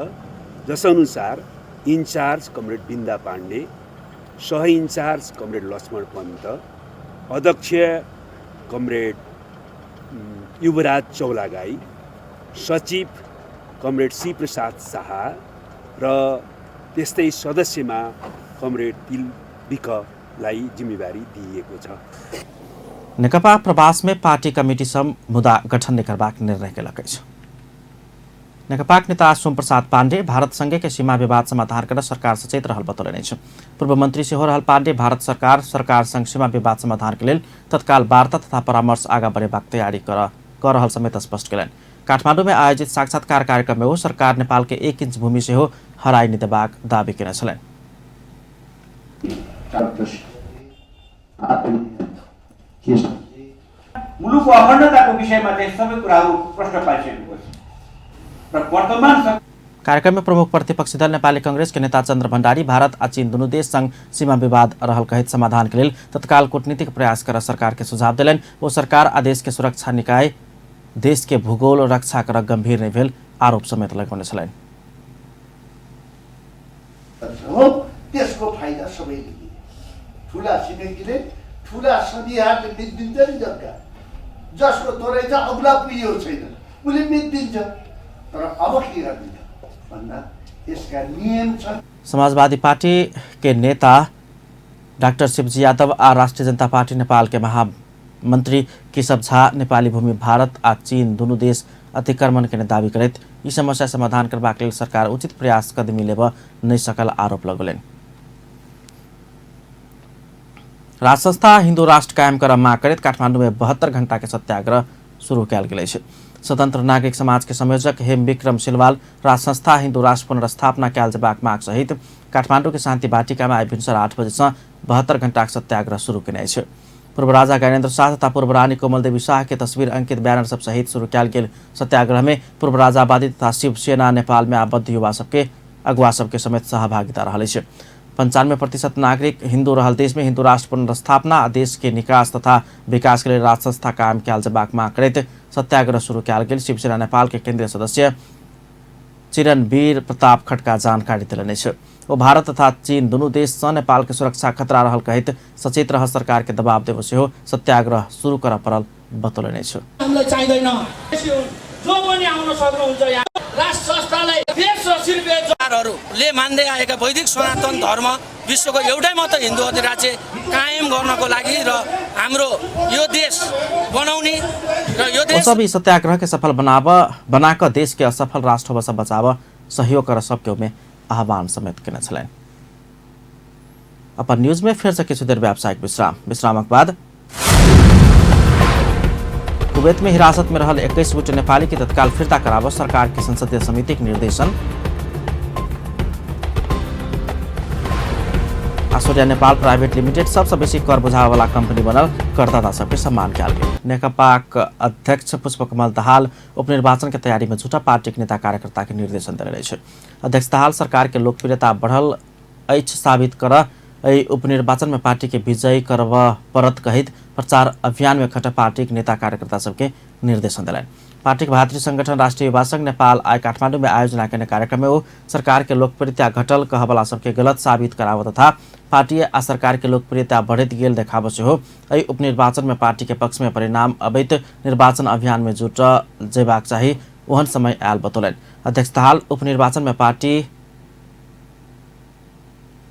जसअनुसार इन्चार्ज कमरेड बिन्दा पाण्डे, सह इन्चार्ज कमरेड लक्ष्मण पन्त, अध्यक्ष कमरेड युवराज चौलागाई, सचिव कमरेड श्री प्रसाद शाह र त्यस्तै सदस्यमा कमरेड दिल बिकलाई जिम्मेवारी दिएको छ। नेकपा प्रवास में पार्टी कमिटी सब मुद्दा गठन करबाक निर्णय केलक अछि। नेकपा नेता सोम प्रसाद पाण्डे भारत संगे के सीमा विवाद समाधान कर सरकार सचेत रहल बतौलनि छ। पूर्व मंत्री सेहो रहल पाण्डे भारत सरकार संग सीमा विवाद समाधान के लेल तत्काल वार्ता तथा परामर्श आगा बढ़ेबाक तैयारी कर रहल समेत स्पष्ट केलनि। काठमाडौँ में आयोजित साक्षात्कार कार्यक्रम में वो सरकार नेपाल के 1 इंच भूमि से हो हराई निदेबाक दावी केने छलैन। मुलुकको अखण्डताको विषयमा चाहिँ सबै कुराहरू प्रश्न पारिसकेको छ र वर्तमान कार्यक्रम में प्रमुख प्रतिपक्षी दल नेपाली कांग्रेस के नेता चन्द्र भण्डारी भारत आ चीन दुनू देश संग सीमा विवाद रहल कहित समाधान के लेल तत्काल कूटनीतिक प्रयास कर सरकार के सुझाव दिलनि। वो सरकार आ देश के सुरक्षा निकाय देश के भूगोल रक्षा कर गंभीर नहीं भेल आरोप समेत लगाउने छन्। त्यसको फाइदा सबैले लिने, ठुला छिमेकीले ठुला सनिहारले मितिदिन्छ नि जग्गा, जसको तोरै चाहिँ अग्ला पुगेको छैन उसले मितिदिन्छ, तर अब के गर्ने भन्दा यसका नियम छन्। समाजवादी पार्टी के नेता डाक्टर शिवजी यादव आ राष्ट्रिय जनता पार्टी नेपाल के महामंत्री केशव झा नेपाली भूमि भारत आ चीन दुनू देश अतिक्रमण के दावी करैत ई समस्या समाधान करबाक लेल सरकार उचित प्रयास कदमी लेब नहीं सकल आरोप लगौलनि। राज संस्था हिंदू राष्ट्र कायम कर माग करैत काठमांडू में 72 घंटा के सत्याग्रह शुरू कयल गेल अछि। स्वतंत्र नागरिक समाज के संयोजक हेम विक्रम सिलवाल राज संस्था हिंदू राष्ट्र पुनर्स्थापना कयल जेबाक माग सहित काठमांडू के शांति वाटिका में आई भिनसर 8 बजे से 72 घंटा के सत्याग्रह शुरू केने अछि। पूर्व राजा ज्ञानेन्द्र शाह तथा पूर्व रानी कोमल देवी शाह के तस्वीर अंकित बैनर सब सहित शुरू कयल गेल सत्याग्रह में पूर्व राजावादी तथा शिवसेना नेपाल में आबद्ध युवा सबके अगुवा सबके समेत सहभागिता रहल अछि। 95% नागरिक हिंदू रहल देश में हिंदू राष्ट्र पुनर्स्थापना आ देश के निकास तथा विकास के लिए राज संस्था कायम कयल जेबाक माग करैत सत्याग्रह शुरू कयल गेल शिवसेना नेपाल के केंद्रीय सदस्य चिरणवीर प्रताप खड्का जानकारी दिलनि अछि। वो भारत तथा चीन दुनू देश से नेपाल के सुरक्षा खतरा रहल कहित सचेत रह सरकार के दबाव देव से सत्याग्रह शुरू कर परल बतौलनि अछि। हामीलाई चाहिदैन, जो पनि आउन सक्नुहुन्छ यहाँ राष्ट्र संस्थालाई देश र शिल्पकारहरूले मान्दै आएका वैदिक सनातन धर्म विश्वको एउटै मात्र हिन्दू अधिराज्य कायम गर्नको लागि र हाम्रो यो देश बनाउने र यो देश सभी सत्याग्रह के सफल बनाकर देश के असफल राष्ट्र से बचाव सहयोग कर सबके में आह्वान समेत केने छलनि। अपन न्यूज में फिर से किछु देर व्यावसायिक विश्रामक बाद कुवैत में हिरासत में रहल 21 गोटे नेपाली की तत्काल फिर्ता कराव सरकार की संसदीय समिति के निर्देशन। आश्वर्या नेपाल प्राइवेट लिमिटेड सबसे बेसी कर बुझावे वाला कंपनी बनल करदाता सबके सम्मान कयल गेल। नेकपा अध्यक्ष पुष्पकमल दाहाल उपनिर्वाचन के तैयारी में जुटा पार्टी के नेता कार्यकर्ता के निर्देशन देने अछि। अध्यक्ष दाहाल सरकार के लोकप्रियता बढ़ल अछि साबित कर उपनिर्वाचन में पार्टी के विजयी करब परत कहित प्रचार अभियान में खट पार्टी के नेता कार्यकर्ता सबके निर्देशन दिलनि। पार्टी के भातृ संगठन राष्ट्रीय युवा संघ नेपाल आई काठमांडू में आयोजना करने कार्यक्रम में वो सरकार के लोकप्रियता घटल कहबला सबके गलत साबित कराव तथा पार्टी आ सरकार के लोकप्रियता बढ़त गेल देखाव से हो उपनिर्वाचन में पार्टी के पक्ष में परिणाम अवैध निर्वाचन अभियान में जुट जेबाक चाहिए ओहन समय आयल बतौलनि। अध्यक्ष दाहाल उपनिर्वाचन में पार्टी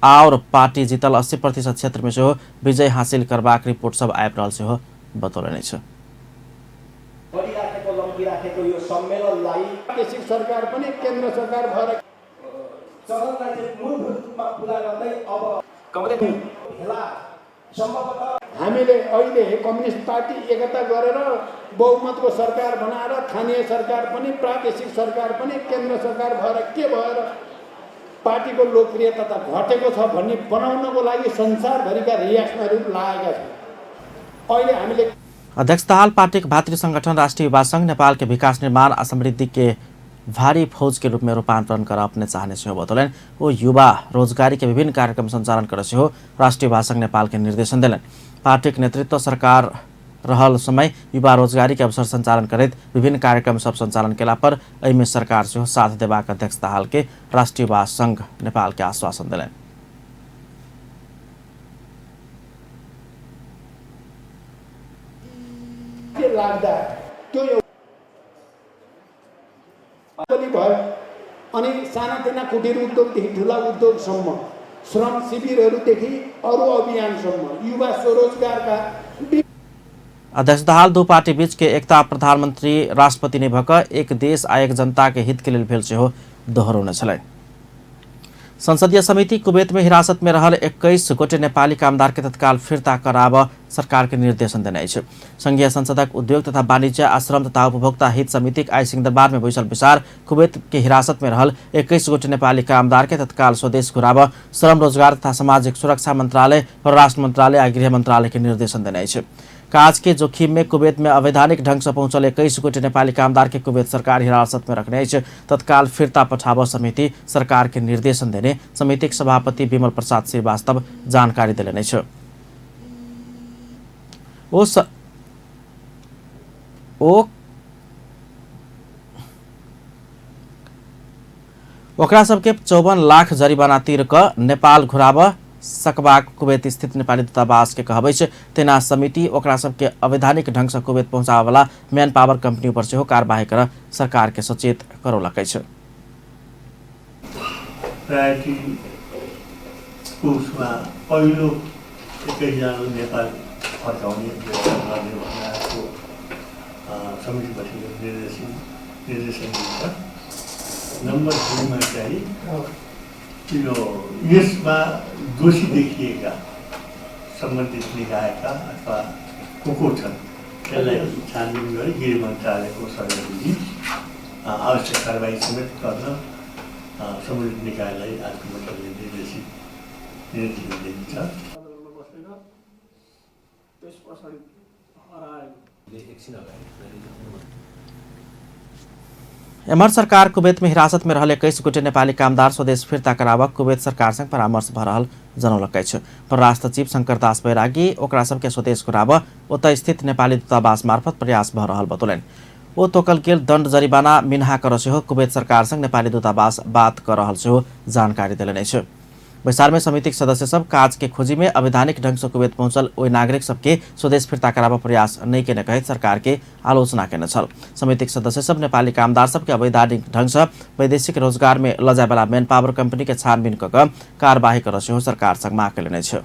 और पार्टी जीतल 80% क्षेत्र में से हो विजय हासिल करबाक रिपोर्ट सब आइब रहल से हो बतौलनि छ। राखेको यो सम्मेलनलाई प्रादेशिक सरकार पनि केन्द्र सरकार भएर चलनलाई चाहिँ मूलभूत रूपमा पुरा गर्दै अब भेला सम्भवतः हामीले अहिले कम्युनिस्ट पार्टी एकता गरेर बहुमतको सरकार बनाएर स्थानीय सरकार पनि प्रादेशिक सरकार पनि केन्द्र सरकार भएर के भएर पार्टीको लोकप्रियता त घटेको छ भन्ने बनाउनको लागि संसारभरिका रियाक्सनहरू लागेका छन्। अहिले हामीले अध्यक्ष दाहाल पार्टी के भातृ संगठन राष्ट्रीय युवा संघ नेपाल के विकास निर्माण और समृद्धि के भारी फौज के रूप में रूपांतरण कर अपने चाहने से हो बतौलन। वो युवा रोजगारी के विभिन्न कार्यक्रम संचालन करे से हो राष्ट्रीय युवा संघ नेपाल के निर्देशन दिलन। पार्टी के नेतृत्व सरकार रहल समय युवा रोजगारी के अवसर संचालन करित विभिन्न कार्यक्रम सब संचालन केला पर एहिमे सरकार से हो साथ देबाक अध्यक्ष दाहाल के राष्ट्रीय युवा संघ नेपाल के आश्वासन दिलन। लाग्दा त्यो भयो अनि सानातिना कुटीर उद्योगदेखि ठुला उद्योगसम्म श्रम शिविरहरूदेखि अरू अभियानसम्म युवा स्वरोजगारका अध्यक्ष दाहाल दो पार्टी बीच के एकता प्रधानमंत्री राष्ट्रपति ने भक एक देश आ एक जनता के हित के लिए भेल से हो दोहरौने छलै। संसदीय समिति कुवैत में हिरासत में रहल 21 गोटे नेपाली कामदार के तत्काल फिर्ता कराव सरकार के निर्देशन देने अछि। संघीय संसदक उद्योग तथा वाणिज्य आश्रम तथा उपभोक्ता हित समिति आई सिंहदरबार में बैसल विचार कुवैत के हिरासत में रहल 21 गोटे नेपाली कामदार के तत्काल स्वदेश घुराव श्रम रोजगार तथा सामाजिक सुरक्षा मंत्रालय, परराष्ट्र मंत्रालय आ गृह मंत्रालय के निर्देशन देने अछि। काज के जोखिम में कुवैत में अवैधानिक ढंग से पहुंचल 21 गोटे नेपाली कामदार के कुवैत सरकार हिरासत में रखने तत्काल फिर्ता पठाव समिति सरकार के निर्देशन देने समिति के सभापति विमल प्रसाद श्रीवास्तव जानकारी दिलनि छ। ओ ओकरा सबके 54 लाख जरिवाना तिर क नेपाल घुराब सकबाक कुवैत स्थित नेपाली दूतावास के कहबै छै। तेना समिति ओकरा सबके अवैधानिक ढंग से कुवैत पहुंचावे वाला मैन पावर कंपनी पर सेहो कार्यवाही कर सरकार के सचेत करौलकै छै। प्रायोरिटी उसमा पहिलो एकैजना नेपाल फर्काउने गर्ने भनेको समितिबाट निर्देशन दिन्छ। नम्बर 2 मा चाहिँ यो यसमा दोषी देखिएका सम्बन्धित निकायका अथवा को छन् त्यसलाई छानबिन गरी गृह मन्त्रालयको सहयोगले आवश्यक कारबाही समेत गर्न सम्बन्धित निकायलाई आजको मन्त्रालयले निर्देशन दिन्छ। एमहर सरकार कुवैत में हिरासत में रहल 21 गोटे नेपाली कामदार स्वदेश फिर्ता कराब कुवैत सरकार संग परामर्श भ रहल जनौलकै छ। परराष्ट्र सचिव शंकर दास बैरागी ओकरा सबके स्वदेश घुराब ओतय स्थित नेपाली दूतावास मार्फत प्रयास भ रहल बतौलनि। ओ तोकल गेल दण्ड जरिवाना मिन्हा कर सेहो कुवैत सरकार संग नेपाली दूतावास बात कर रहल सेहो जानकारी देलनि छ। बैसार में समितिक सदस्य सब काज के खोजी में अवैधानिक ढंग से कुवैत पहुंचल ओहि नागरिक सबके स्वदेश फिर्ता कराब प्रयास नहीं केने कहित सरकार के आलोचना केने छल। समितिक सदस्य सब नेपाली कामदार सबके अवैधानिक ढंग से वैदेशिक रोजगार में लजाए वाला मैन पावर कंपनी के छानबीन क कार्यवाही कर सेहो सरकार संग माग केलनि छ।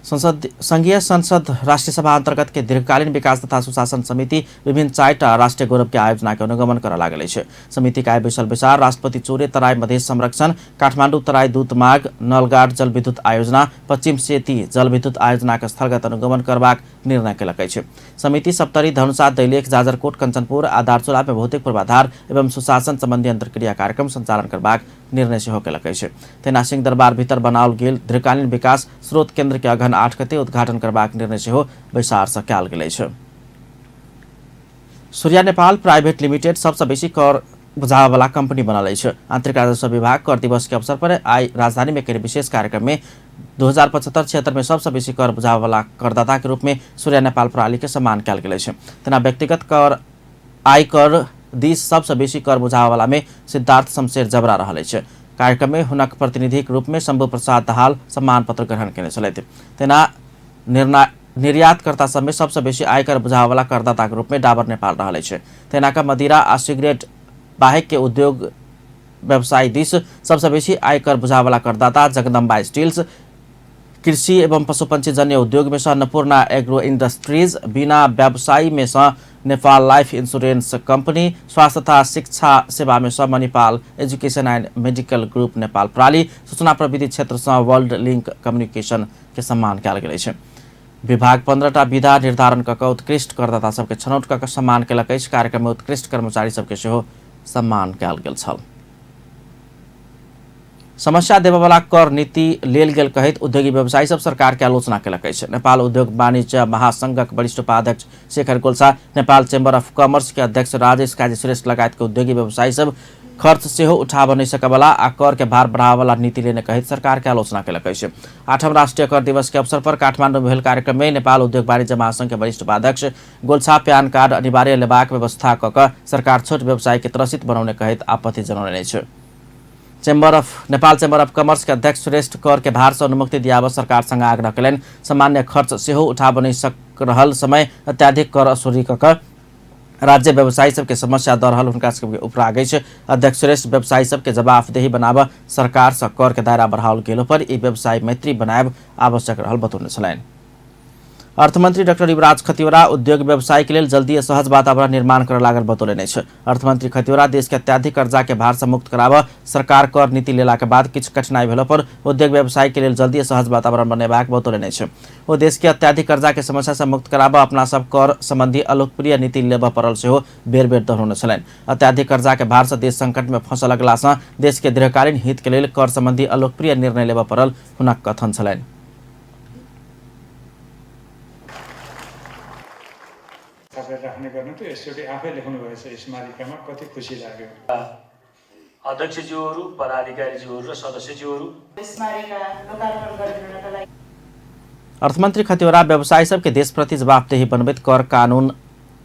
संघीय संसद राष्ट्रिय सभा अंतर्गत के दीर्घकालीन विकास तथा सुशासन समिति विभिन्न 4टा राष्ट्रीय गौरव के आयोजना के अनुगमन कर लागल है। समिति का बैसल विचार राष्ट्रपति चौरे तराई मधेश संरक्षण, काठमाडौँ तराई दूत मार्ग, नलगाड जल विद्युत आयोजना, पश्चिम सेती जल विद्युत आयोजना के स्थलगत अनुगमन करबाक निर्णय केलकै छ। समिति सप्तरी, धनुषा, दैलेख, जाजरकोट, कञ्चनपुर आ दार्चुला में भौतिक पूर्वाधार एवं सुशासन संबंधी अंतर्क्रिया कार्यक्रम संचालन करबाक निर्णय सेहो केलकै छ। तेना सिंह दरबार भीतर बनाओल गेल दीर्घकालीन विकास स्रोत केन्द्र के अघन 8 गते उद्घाटन करबाक निर्णय सेहो बैसार से कयल गेल छ। सूर्या नेपाल प्राइवेट लिमिटेड सबसे बेसी कर बुझावे वाला कंपनी बनल छ। आंतरिक राजस्व विभाग कर दिवस के अवसर पर आई राजधानी में एक विशेष कार्यक्रम में 2075-76 में सबसे बेसी कर बुझावे वाला करदाता के रूप में सूर्या नेपाल प्रणाली के सम्मान कयल गेल छ। तेना व्यक्तिगत कर आयकर दिस सबसे बेसी कर बुझावे वाला में सिद्धार्थ शमशेर जबरा रहल छ। कार्यक्रम में हुनक प्रतिनिधिक रूप में शंभु प्रसाद दाहाल सम्मान पत्र ग्रहण केने छलथि। तेना निर्यातकर्ता सब में सबसे बेसी आयकर बुझावे वाला करदाता के रूप में डाबर नेपाल रहल छ। तेना का मदिरा आ सिगरेट बाहेक के उद्योग व्यवसाय दिस सबसे बेसी आयकर बुझावे वाला करदाता जगदम्बा स्टील्स, कृषि एवं पशुपंछी जन्य उद्योग में से अन्नपूर्णा एग्रो इंडस्ट्रीज, बिना व्यवसायी में से नेपाल लाइफ इंश्योरेंस कंपनी, स्वास्थ्य तथा शिक्षा सेवा में से Manipal education and medical group Nepal प्राली, सूचना प्रविधि क्षेत्र से वर्ल्ड लिंक कम्युनिकेशन के सम्मान कयल गेल छै। विभाग 15टा विधा निर्धारण कऽ उत्कृष्ट करदाता सबके छनौट कऽ सम्मान केलक अछि। कार्यक्रम में उत्कृष्ट कर्मचारी सबके सेहो सम्मान कयल गेल छल। समस्या देवे वाला कर नीति लेल गेल कहित उद्योगी व्यवसायी सब सरकार के आलोचना केलक अछि। नेपाल उद्योग वाणिज्य महासंघक वरिष्ठ उपाध्यक्ष Shekhar Golchha, Nepal chamber of commerce के अध्यक्ष राजेश काजी श्रेष्ठ लगायत के उद्योगी व्यवसायी सब खर्च सेहो उठाब नहीं सकवाला आ कर के भार बढ़ावे वाला नीति लेने कहित सरकार के आलोचना केलक अछि। 8वां राष्ट्रीय कर दिवस के अवसर पर काठमांडू में भेल कार्यक्रम में नेपाल उद्योग वाणिज्य महासंघ के वरिष्ठ उपाध्यक्ष गोल्छा पैन कार्ड अनिवार्य लेबाक व्यवस्था कऽ सरकार छोट व्यवसायी के त्रसित बनाउने कहित आपत्ति जनौने छ। नेपाल चेम्बर अफ कॉमर्स के अध्यक्ष श्रेष्ठ कर के भार से अनुमुक्ति दियाब सरकार संग आग्रह कयलनि। सामान्य खर्च सेहो उठाब नहीं सक रहल समय अत्याधिक कर असुरी कऽ राज्य व्यवसायी सबके समस्या दऽ रहल हुनका सबके उपरा अछि। अध्यक्ष श्रेष्ठ व्यवसायी सबके जवाबदेही बनाब सरकार से कर के दायरा बढ़ाओल गेलो पर ई व्यवसाय मैत्री बनायब आवश्यक रहल बतौने छलनि। अर्थमंत्री डॉक्टर युवराज खतिवड़ा उद्योग व्यवसाय के लिए जल्दी सहज वातावरण निर्माण कर लागल बतौलनि अछि। अर्थमंत्री खतिवड़ा देश के अत्याधिक कर्जा के भार से मुक्त कराब सरकार कर नीति लेला के बाद किछु कठिनाई भेला पर उद्योग व्यवसाय के लिए जल्दी सहज वातावरण बनेबाक बतौलनि अछि। ओ देश के अत्याधिक कर्जा के समस्या से मुक्त कराब अपना सब कर संबंधी अलोकप्रिय नीति लेबऽ पड़ल सेहो बेर बेर दोहरौने छलनि। अत्याधिक कर्जा के भार से देश संकट में फंसल अगला से देश के दीर्घकालीन हित के लिए कर संबंधी अलोकप्रिय निर्णय लेबऽ पड़ल हुनक कथन छलनि। राख्ने गर्नु थियो यसचोटि आफै लेख्नु भएछ स्मारिकामा, कति खुसी लाग्यो। अध्यक्षज्यूहरू, पदाधिकारीज्यूहरू र सदस्यज्यूहरू स्मारिका लोकार्पण गरिदिनका लागि अर्थमंत्री खतिवड़ा व्यवसायी सबके देश प्रति जवाबदेही बनबैत कर कानून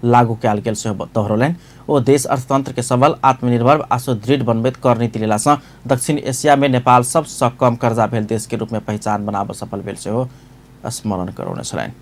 लागू कयल गेल सेहो दोहरौलनि। ओ देश अर्थतंत्र के सबल, आत्मनिर्भर आ सुदृढ़ बनबैत कर नीति लेलासँ दक्षिण एशिया में नेपाल सबसँ कम कर्जा भेल देश के रूप में पहचान बनाबऽ सफल भेल सेहो स्मरण करौने छलनि।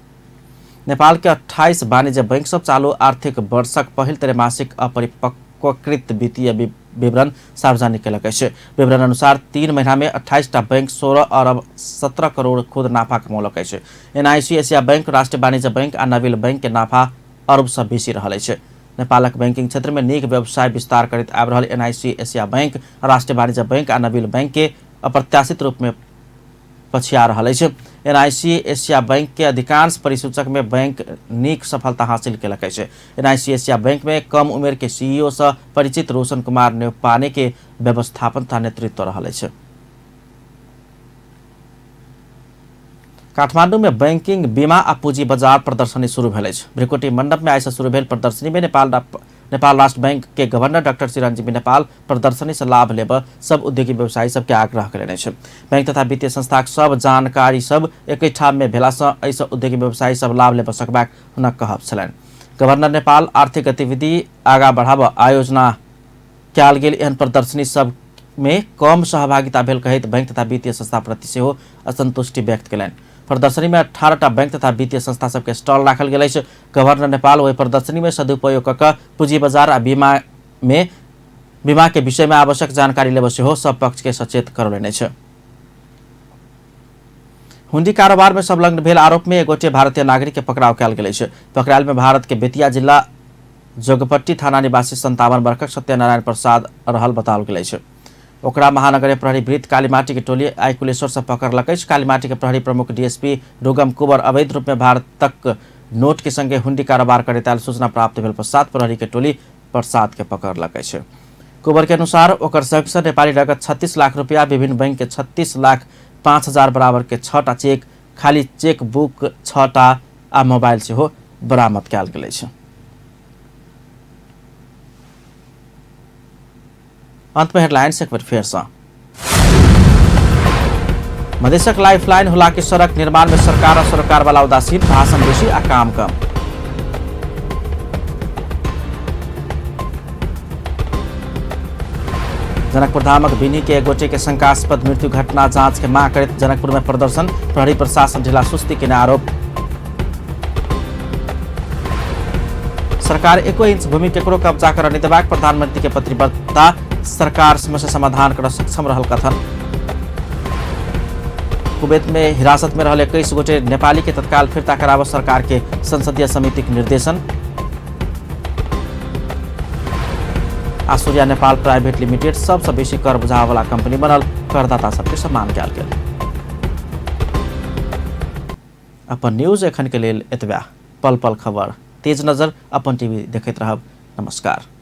नेपाल के 28 वाणिज्य बैंक सब चालू आर्थिक वर्षक पहिल त्रैमासिक अपरिपक्वकृत वित्तीय विवरण सार्वजनिक केलक अछि। विवरण अनुसार 3 महीना में 28टा बैंक 16 अरब 17 करोड़ खुद नाफा कमौलक अछि। NIC एशिया बैंक, राष्ट्रीय वाणिज्य बैंक आ नवील बैंक के नाफा अरब से बेसी रहल अछि। नेपालक बैंकिंग क्षेत्र में नीक व्यवसाय विस्तार करैत आबि रहल NIC एशिया बैंक, राष्ट्रीय वाणिज्य बैंक आ नवील बैंक के अप्रत्याशित रूप में पछिया रहल अछि। NIC एशिया बैंक के अधिकांश परिसूचक में बैंक नीक सफलता हासिल केलक अछि। NIC एशिया बैंक में कम उम्र के CEO से परिचित रोशन कुमार नेपाने के व्यवस्थापन तथा नेतृत्व रहल अछि। काठमांडू में बैंकिंग, बीमा आ पूंजी बाजार प्रदर्शनी शुरू भेल अछि। भ्रिकुटी मंडप में आइ से शुरू भेल प्रदर्शनी में नेपाल राष्ट्र बैंक के गवर्नर डॉक्टर चिरंजीवी नेपाल प्रदर्शनी से लाभ लेबऽ सब उद्योगी व्यवसायी सबके आग्रह कयलनि अछि। बैंक तथा वित्तीय संस्थाक सब जानकारी सब एकै ठाम में भेलासँ एहिसँ उद्योगी व्यवसायी सब लाभ लेबऽ सकबाक हुनक कहब छलनि। गवर्नर नेपाल आर्थिक गतिविधि आगाँ बढ़ाबऽ आयोजना कयल गेल एहन प्रदर्शनी सब में कम सहभागिता भेल कहैत बैंक तथा वित्तीय संस्था प्रति सेहो असंतुष्टि व्यक्त कयलनि। प्रदर्शनी में 18टा बैंक तथा वित्तीय संस्था सबके स्टॉल राखल गेल अछि। गवर्नर नेपाल ओहि प्रदर्शनी में सदुपयोग कऽ पूंजी बाजार आ बीमा के विषय में आवश्यक जानकारी लेबऽ सेहो सब पक्ष के सचेत करौलनि अछि। हुंडी कारोबार में संलग्न भेल आरोप में एगोटे भारतीय नागरिक के पकड़ाव कयल गेल अछि। पकड़ायल में भारत के बेतिया जिला जोगपट्टी थाना निवासी 57 वर्षक सत्यनारायण प्रसाद रहल बताओल गेल अछि। ओकरा महानगरीय प्रहरी वृत्त कालीमाटी के टोली आइ कुलेश्वर से पकड़लक अछि। कालीमाटी के प्रहरी प्रमुख DSP रुगम कुबर अवैध रूप में भारत तक नोट के संगे हुंडी कारोबार करैत आयल सूचना प्राप्त भेल पश्चात प्रहरी के टोली प्रसाद के पकड़लक अछि। कुबर के अनुसार ओकर संग से नेपाली नगद 36 लाख रुपया, विभिन्न बैंक के 36,05,000 बराबर के 6टा चेक, खाली चेक बुक 6टा आ मोबाइल सेहो बरामद कयल गेल अछि। अंत में हेडलाइंस एक बार फिर से। मधेशक लाइफलाइन होला की सड़क निर्माण में सरकार और सरकार वाला उदासीन, भाषण बेसी आ काम कम। जनकपुर धामक बिनी के एगोटे के शंकास्पद मृत्यु घटना जांच के मांग करैत जनकपुर में प्रदर्शन, प्रहरी प्रशासन ढिला सुस्ती के आरोप। सरकार 1 इंच भूमि केकरो कब्जा कर नहीं देबाक प्रधानमंत्री के प्रतिबद्धता, सरकार समस्या समाधान कर सक्षम रहल कथन। कुवैत में हिरासत में रहल 21 गोटे नेपाली के तत्काल फिरता कराबऽ सरकार के संसदीय समिति के निर्देशन। आसूर्या नेपाल प्राइवेट लिमिटेड सबसे बेसी कर बुझावे वाला कंपनी बनल, करदाता सबके सम्मान कयल गेल। अपन न्यूज एखन के लेल एतबा। पल पल खबर, तेज नजर अपन टीवी देखैत रहब। नमस्कार।